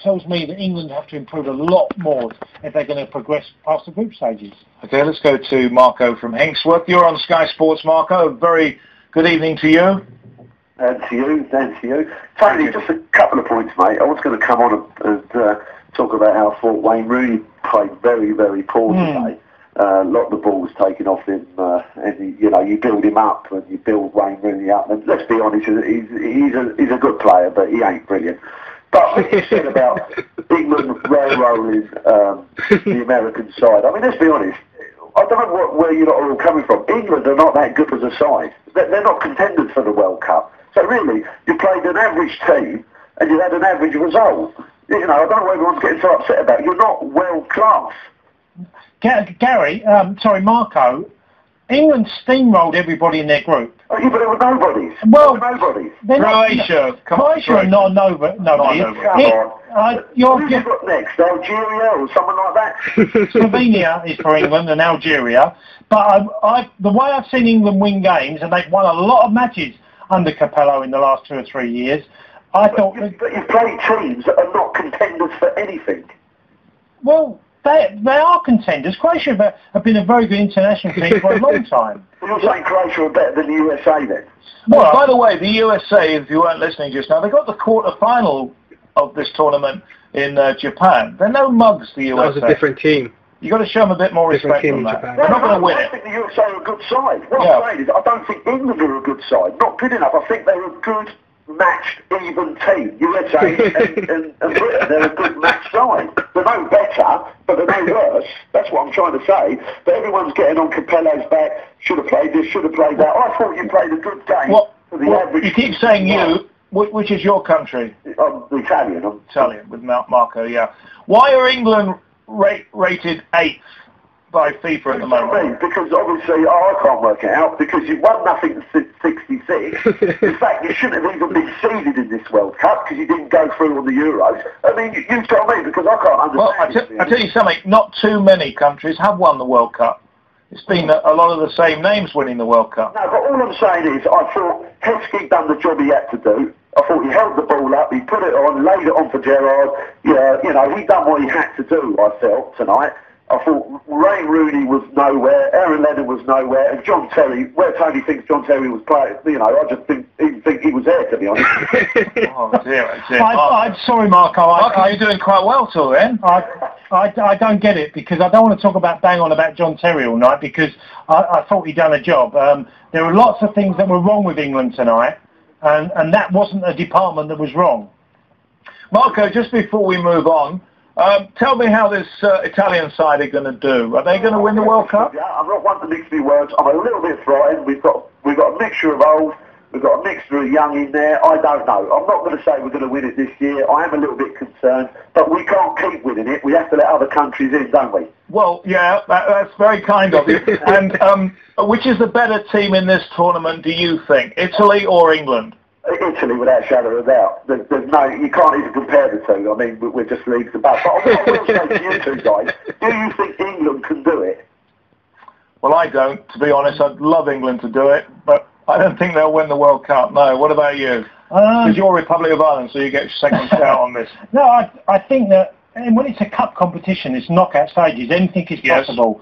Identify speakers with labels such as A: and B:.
A: tells me that England have to improve a lot more if they're going to progress past the group stages.
B: Okay, let's go to Marco from Hinksworth. You're on Sky Sports, Marco. A very good evening to you.
C: And to you. Tony, just a couple of points, mate. I was going to come on and talk about how I thought Wayne Rooney played very, very poor today. A lot of the ball was taken off him, and you build him up and you build Wayne Rooney up. And let's be honest, he's a good player, but he ain't brilliant. But what you said about England railroading the American side, I mean, let's be honest. I don't know where you lot are all coming from. England are not that good as a side. They're not contenders for the World Cup. So really, you played an average team and you had an average result. I don't know what everyone's getting so upset about. You're not world class.
A: Marco, England steamrolled everybody in their group.
C: Oh, yeah, but there were nobodies.
A: Well,
C: nobodies.
B: Croatia.
A: Croatia are not nobody.
C: Come on. Who's you got next? Algeria or someone like that?
A: Slovenia is for England and Algeria. But the way I've seen England win games, and they've won a lot of matches under Capello in the last 2 or 3 years,
C: But you've played teams that are not contenders for anything.
A: Well, they are contenders. Croatia have been a very good international team for a long time.
C: You're saying Croatia are better than the USA then?
B: Well, by the way, the USA, if you weren't listening just now, they got the quarter-final of this tournament in Japan. They're no mugs, the USA.
D: That was a different team.
B: You've got to show them a bit more respect than that. They're not going to win it.
C: I think the USA are a good side. What I'm saying is I don't think England are a good side. Not good enough. I think they're a good, matched, even team. USA and Britain, they're a good matched side. They're no better, but they're no worse. That's what I'm trying to say. But everyone's getting on Capello's back. Should have played this, should have played that. I thought you played a good game for the average.
B: You keep saying you. Which is your country?
C: I'm Italian.
B: Italian, with Marco, yeah. Why are England rated 8th by FIFA at the moment?
C: Because obviously, I can't work it out, because you've won nothing since 66. In fact, you shouldn't have even been seeded in this World Cup, because you didn't go through on the Euros. I mean, you tell me, because I can't understand.
B: Well, I tell you something, not too many countries have won the World Cup. It's been a lot of the same names winning the World Cup.
C: No, but all I'm saying is, I thought Heskey done the job he had to do. I thought he held the ball up, he put it on, laid it on for Gerrard. Yeah, he done what he had to do, I felt, tonight. I thought Wayne Rooney was nowhere, Aaron Lennon was nowhere, and John Terry, where Tony thinks John Terry was playing, I just didn't think he was there, to be honest.
B: Oh, dear.
A: I'm sorry, Marco.
B: You're doing quite well till then.
A: I don't get it, because I don't want to talk about John Terry all night, because I thought he'd done a job. There were lots of things that were wrong with England tonight, and that wasn't a department that was wrong.
B: Marco, just before we move on, tell me how this Italian side are going to do. Are they going to win the World Cup?
C: Yeah, I'm not one to mix me words. I'm a little bit frightened. We've got a mixture of old. We've got a mixture of young in there. I don't know. I'm not going to say we're going to win it this year. I am a little bit concerned, but we can't keep winning it. We have to let other countries in, don't we?
B: Well, yeah, that's very kind of you. And which is the better team in this tournament, do you think? Italy or England?
C: Italy, without a shadow of a doubt. There's no, you can't even compare the two. I mean, we're just leagues above. But I will say to you two guys, do you think England can do it?
B: Well, I don't, to be honest. I'd love England to do it, but I don't think they'll win the World Cup. No. What about you? Because you're Republic of Ireland, so you get second shout on this.
A: No, I think that when it's a cup competition, it's knockout stages. Anything is possible.